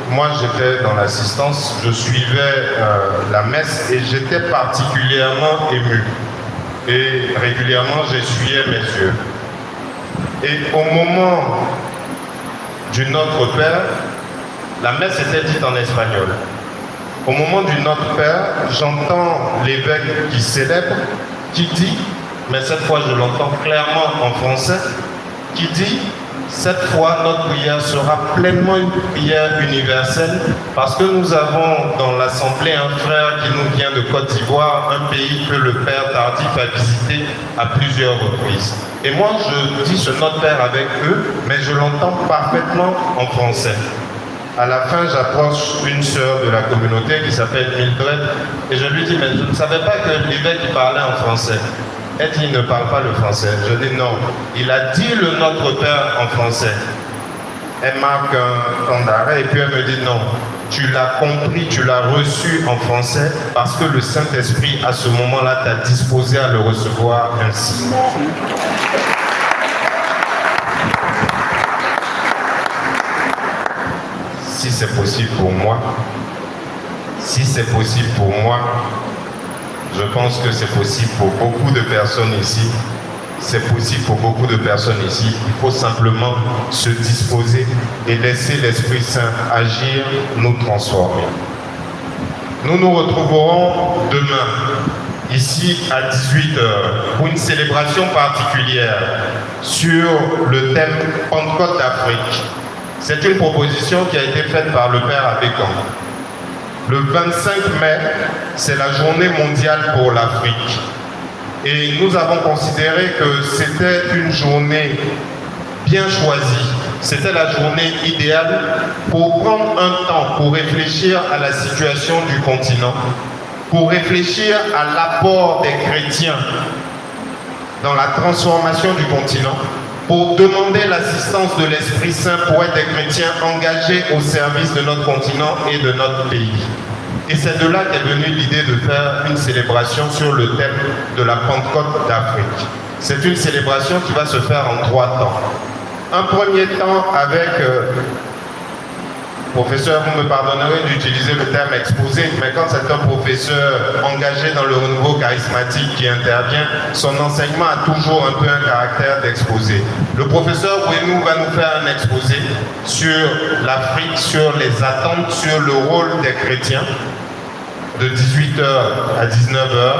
moi j'étais dans l'assistance, je suivais la messe et j'étais particulièrement ému. Et régulièrement j'essuyais mes yeux. Et au moment du Notre Père, la messe était dite en espagnol. Au moment du Notre Père, j'entends l'évêque qui célèbre, qui dit, mais cette fois je l'entends clairement en français, qui dit, cette fois notre prière sera pleinement une prière universelle parce que nous avons dans l'Assemblée un frère qui nous vient de Côte d'Ivoire, un pays que le Père Tardif a visité à plusieurs reprises. Et moi je dis ce Notre Père avec eux, mais je l'entends parfaitement en français. À la fin, j'approche une sœur de la communauté qui s'appelle Mildred et je lui dis, mais je ne savais pas que l'évêque parlait en français. Elle dit, il ne parle pas le français. Je dis, non, il a dit le Notre Père en français. Elle marque un temps d'arrêt et puis elle me dit, non, tu l'as compris, tu l'as reçu en français parce que le Saint-Esprit, à ce moment-là, t'a disposé à le recevoir ainsi. Si c'est possible pour moi, je pense que c'est possible pour beaucoup de personnes ici. C'est possible pour beaucoup de personnes ici. Il faut simplement se disposer et laisser l'Esprit Saint agir, nous transformer. Nous nous retrouverons demain, ici à 18h, pour une célébration particulière sur le thème Pentecôte d'Afrique. C'est une proposition qui a été faite par le Père Abékan. Le 25 mai, c'est la journée mondiale pour l'Afrique. Et nous avons considéré que c'était une journée bien choisie. C'était la journée idéale pour prendre un temps pour réfléchir à la situation du continent, pour réfléchir à l'apport des chrétiens dans la transformation du continent, pour demander l'assistance de l'Esprit Saint pour être des chrétiens engagés au service de notre continent et de notre pays. Et c'est de là qu'est venue l'idée de faire une célébration sur le thème de la Pentecôte d'Afrique. C'est une célébration qui va se faire en 3 temps. Un premier temps avec, professeur, vous me pardonnerez d'utiliser le terme exposé, mais quand c'est un professeur engagé dans le renouveau charismatique qui intervient, son enseignement a toujours un peu un caractère d'exposé. Le professeur Bouénou va nous faire un exposé sur l'Afrique, sur les attentes, sur le rôle des chrétiens, de 18h à 19h.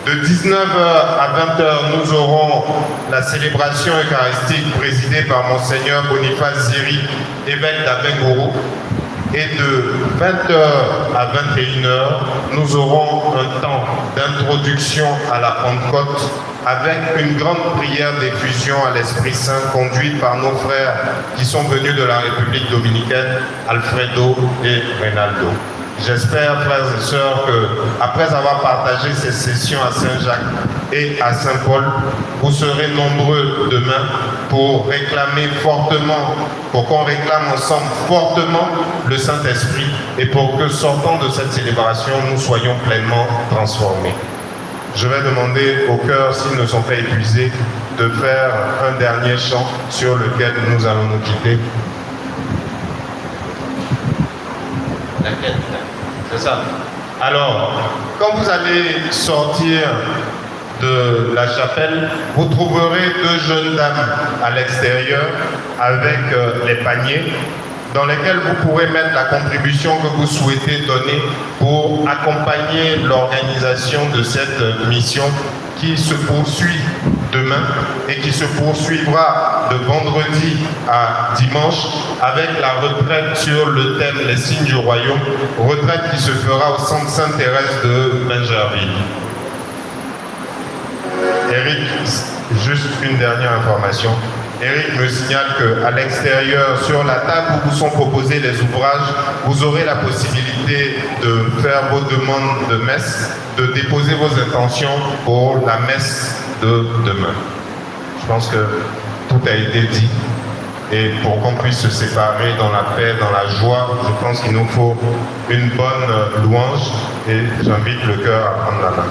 De 19h à 20h, nous aurons la célébration eucharistique présidée par Monseigneur Boniface Ziri, évêque d'Abengourou. Et de 20h à 21h, nous aurons un temps d'introduction à la Pentecôte avec une grande prière d'effusion à l'Esprit Saint conduite par nos frères qui sont venus de la République dominicaine, Alfredo et Reynaldo. J'espère, frères et sœurs, qu'après avoir partagé ces sessions à Saint-Jacques et à Saint-Paul, vous serez nombreux demain pour réclamer fortement, pour qu'on réclame ensemble fortement le Saint-Esprit et pour que, sortant de cette célébration, nous soyons pleinement transformés. Je vais demander aux chœurs, s'ils ne sont pas épuisés, de faire un dernier chant sur lequel nous allons nous quitter. C'est ça. Alors, quand vous allez sortir de la chapelle, vous trouverez 2 jeunes dames à l'extérieur avec les paniers dans lesquels vous pourrez mettre la contribution que vous souhaitez donner pour accompagner l'organisation de cette mission qui se poursuit demain et qui se poursuivra de vendredi à dimanche avec la retraite sur le thème Les signes du royaume, retraite qui se fera au centre Sainte-Thérèse de Bingerville. Eric, juste une dernière information. Eric me signale qu'à l'extérieur, sur la table où vous sont proposés les ouvrages, vous aurez la possibilité de faire vos demandes de messe, de déposer vos intentions pour la messe de demain. Je pense que tout a été dit. Et pour qu'on puisse se séparer dans la paix, dans la joie, je pense qu'il nous faut une bonne louange. Et j'invite le chœur à prendre la main.